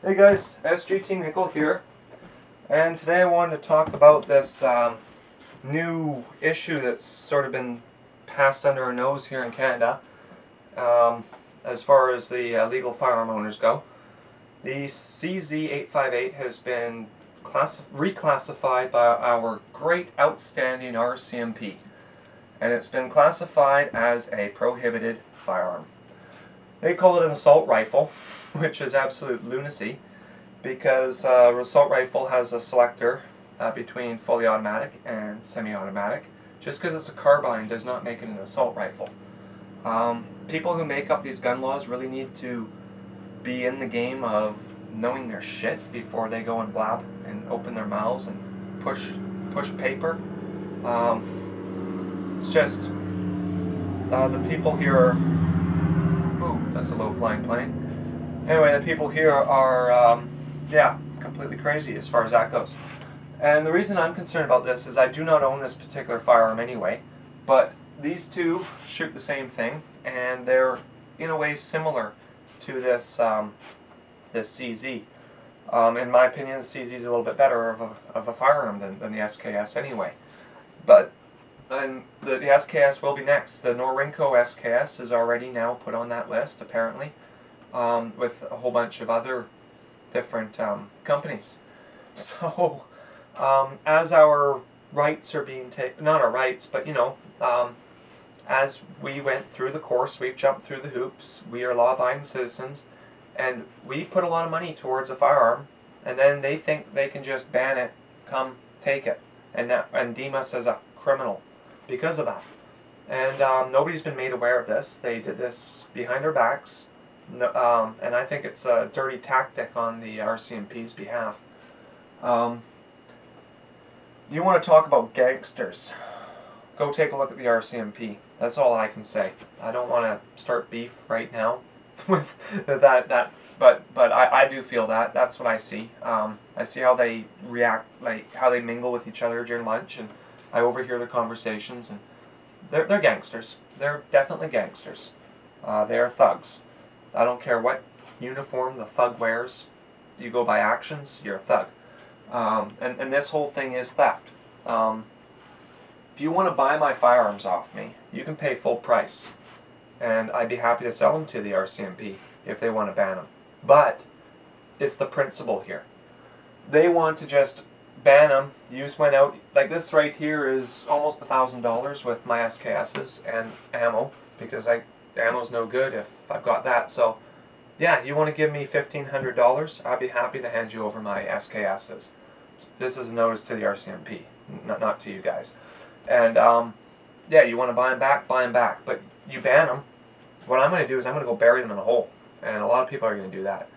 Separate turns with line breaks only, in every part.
Hey guys, SGT Nickel here, and today I wanted to talk about this new issue that's sort of been passed under our nose here in Canada as far as the legal firearm owners go. The CZ858 has been reclassified by our great outstanding rcmp, and it's been classified as a prohibited firearm. They call it an assault rifle, which is absolute lunacy, because an assault rifle has a selector between fully automatic and semi-automatic. Just because it's a carbine does not make it an assault rifle. People who make up these gun laws really need to be in the game of knowing their shit before they go and blab and open their mouths and push paper. It's just the people here are... Ooh, that's a low-flying plane. Anyway, the people here are, yeah, completely crazy as far as that goes. And the reason I'm concerned about this is I do not own this particular firearm anyway, but these two shoot the same thing, and they're in a way similar to this this CZ. In my opinion, the CZ is a little bit better of a firearm than the SKS anyway. But and the SKS will be next. The Norinco SKS is already now put on that list, apparently, with a whole bunch of other different companies. So, as our rights are being taken, not our rights, but you know, as we went through the course, we've jumped through the hoops, we are law-abiding citizens, and we put a lot of money towards a firearm, and then they think they can just ban it, come take it, and deem us as a criminal because of that. And nobody's been made aware of this. They did this behind our backs, and I think it's a dirty tactic on the RCMP's behalf. You want to talk about gangsters? Go take a look at the RCMP. That's all I can say. I don't want to start beef right now with but I do feel that. That's what I see. I see how they react, like how they mingle with each other during lunch, and I overhear their conversations, and they're gangsters. They're definitely gangsters. They're thugs. I don't care what uniform the thug wears. You go by actions, you're a thug. And this whole thing is theft. If you want to buy my firearms off me, you can pay full price, and I'd be happy to sell them to the RCMP if they want to ban them. But it's the principle here. They want to just ban them. Use went out, like this right here is almost $1,000 with my SKSs and ammo, because ammo's no good if I've got that. So yeah, you want to give me $1,500, I'd be happy to hand you over my SKSs. This is a notice to the RCMP, not to you guys. And yeah, you want to buy them back, but you ban them. What I'm going to do is I'm going to go bury them in a hole, and a lot of people are going to do that.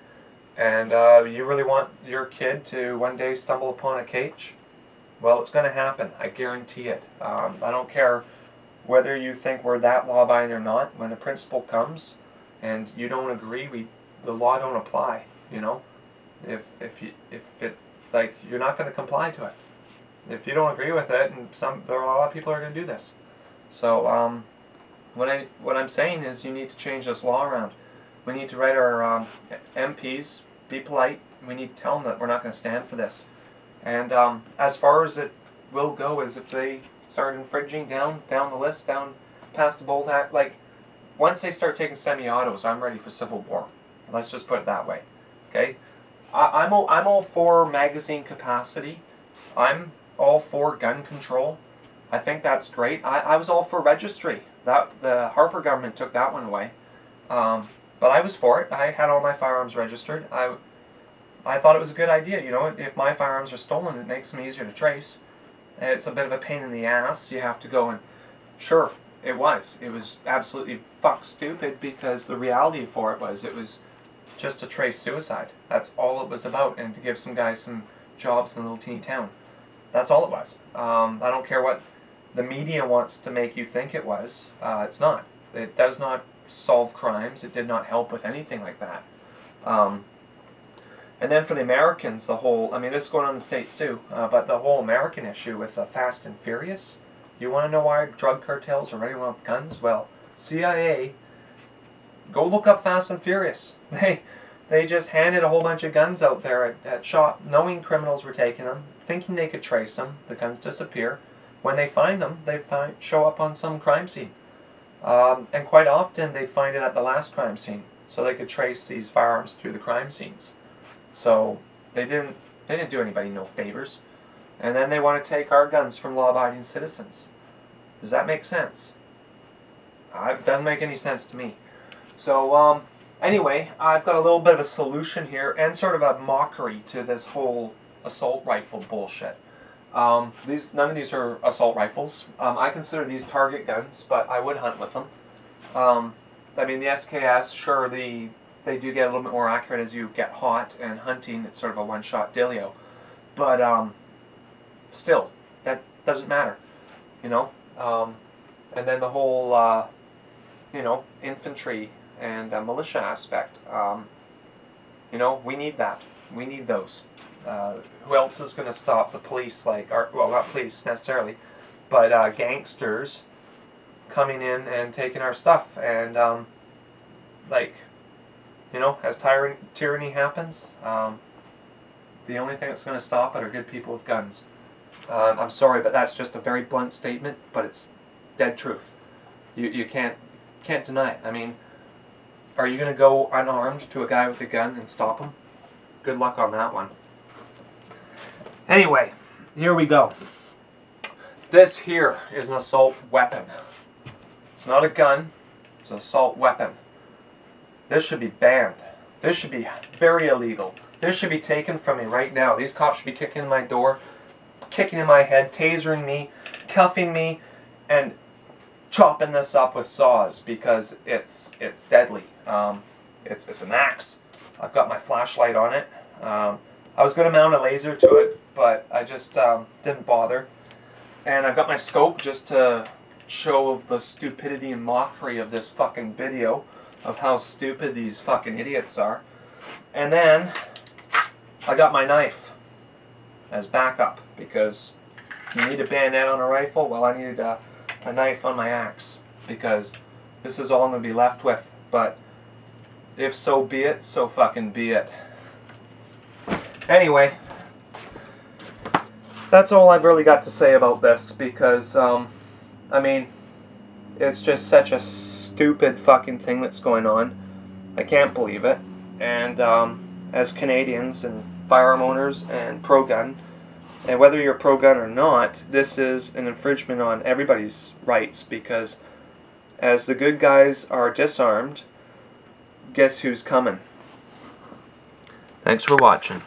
And you really want your kid to one day stumble upon a cage? Well, it's going to happen. I guarantee it. I don't care whether you think we're that law-abiding or not. When the principle comes and you don't agree, the law don't apply. You know, if it, like, you're not going to comply to it. If you don't agree with it, and there are a lot of people who are going to do this. So what I'm saying is you need to change this law around. We need to write our MPs, be polite. We need to tell them that we're not going to stand for this. And as far as it will go, is if they start infringing down the list, down past the Bold Act, like once they start taking semi-autos, I'm ready for civil war. Let's just put it that way. Okay, I'm all for magazine capacity. I'm all for gun control. I think that's great. I was all for registry. The Harper government took that one away. But I was for it. I had all my firearms registered. I thought it was a good idea. You know, if my firearms are stolen, it makes them easier to trace. It's a bit of a pain in the ass. You have to go and... Sure, it was. It was absolutely fuck stupid, because the reality for it was just to trace suicide. That's all it was about, and to give some guys some jobs in a little teeny town. That's all it was. I don't care what the media wants to make you think it was. It's not. It does not solve crimes. It did not help with anything like that. And then for the Americans, the whole, I mean, this is going on in the States too, but the whole American issue with Fast and Furious, you want to know why drug cartels are running around with guns? Well, CIA, go look up Fast and Furious. They just handed a whole bunch of guns out there at shop, knowing criminals were taking them, thinking they could trace them. The guns disappear. When they find them, they show up on some crime scene. And quite often they'd find it at the last crime scene, so they could trace these firearms through the crime scenes. So they didn't do anybody no favors. And then they want to take our guns from law-abiding citizens. Does that make sense? It doesn't make any sense to me. So anyway, I've got a little bit of a solution here, and sort of a mockery to this whole assault rifle bullshit. None of these are assault rifles. I consider these target guns, but I would hunt with them. I mean, the SKS, sure, they do get a little bit more accurate as you get hot, and hunting, it's sort of a one-shot dealio. But still, that doesn't matter, you know. And then the whole, you know, infantry and militia aspect. You know, we need that. We need those. Who else is going to stop the police, well, not police necessarily, but gangsters coming in and taking our stuff? And, like, you know, as tyranny happens, the only thing that's going to stop it are good people with guns. I'm sorry, but that's just a very blunt statement, but it's dead truth. You can't deny it. I mean, are you going to go unarmed to a guy with a gun and stop him? Good luck on that one. Anyway, here we go. This here is an assault weapon. It's not a gun, it's an assault weapon. This should be banned. This should be very illegal. This should be taken from me right now. These cops should be kicking in my door, kicking in my head, tasering me, cuffing me, and chopping this up with saws, because it's deadly. It's an axe. I've got my flashlight on it. I was going to mount a laser to it, but I just didn't bother. And I've got my scope just to show the stupidity and mockery of this fucking video, of how stupid these fucking idiots are. And then I got my knife as backup, because you need a bayonet on a rifle. Well, I needed a knife on my axe, because this is all I'm going to be left with. But if so be it, so fucking be it. Anyway, that's all I've really got to say about this, because, I mean, it's just such a stupid fucking thing that's going on. I can't believe it. And, as Canadians and firearm owners and pro-gun, and whether you're pro-gun or not, this is an infringement on everybody's rights, because as the good guys are disarmed, guess who's coming? Thanks for watching.